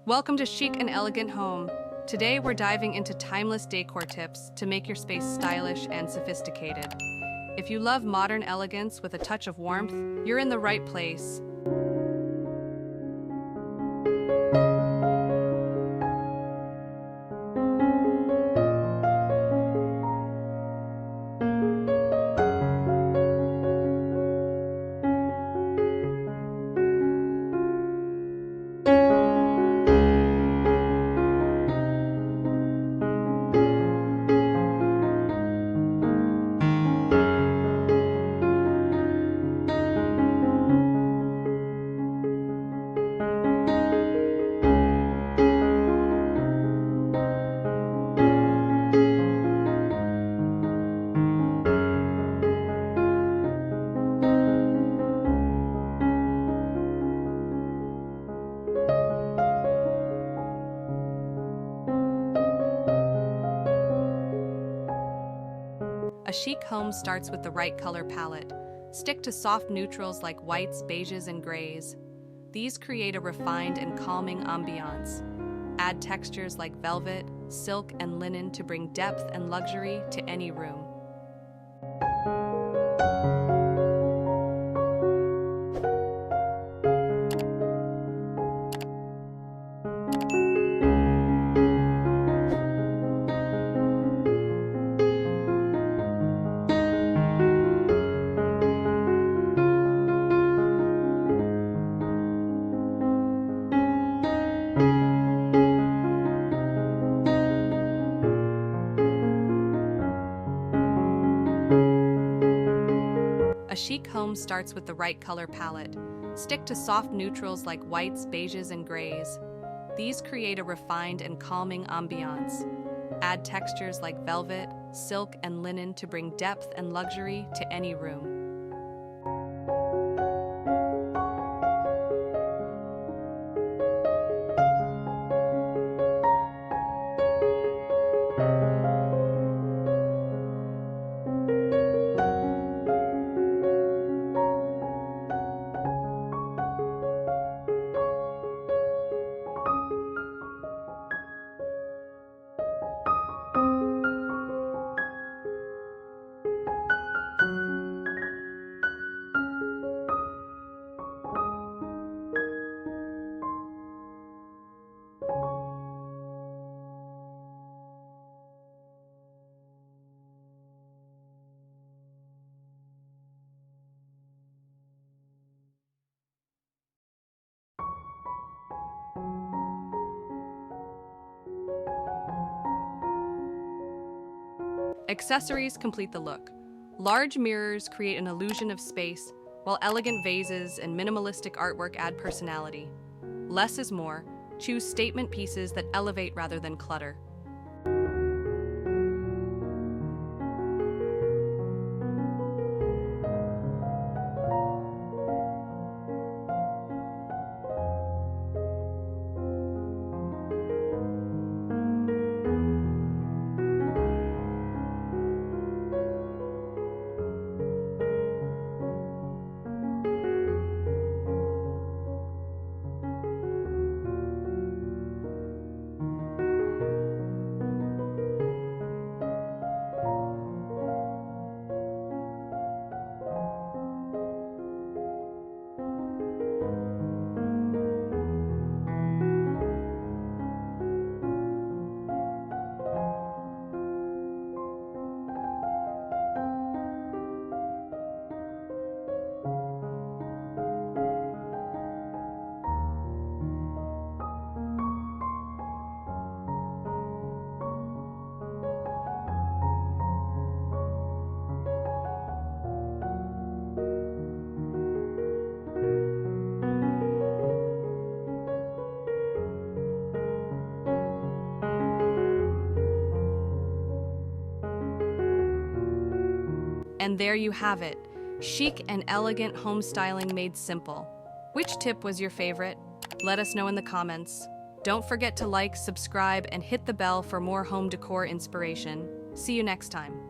Welcome to Chic and Elegant Home. Today we're diving into timeless decor tips to make your space stylish and sophisticated. If you love modern elegance with a touch of warmth, you're in the right place. A chic home starts with the right color palette. Stick to soft neutrals like whites, beiges, and grays. These create a refined and calming ambiance. Add textures like velvet, silk, and linen to bring depth and luxury to any room. A chic home starts with the right color palette. Stick to soft neutrals like whites, beiges, and grays. These create a refined and calming ambiance. Add textures like velvet, silk, and linen to bring depth and luxury to any room. Accessories complete the look. Large mirrors create an illusion of space, while elegant vases and minimalistic artwork add personality. Less is more. Choose statement pieces that elevate rather than clutter. And there you have it, chic and elegant home styling made simple. Which tip was your favorite? Let us know in the comments. Don't forget to like, subscribe, and hit the bell for more home decor inspiration. See you next time.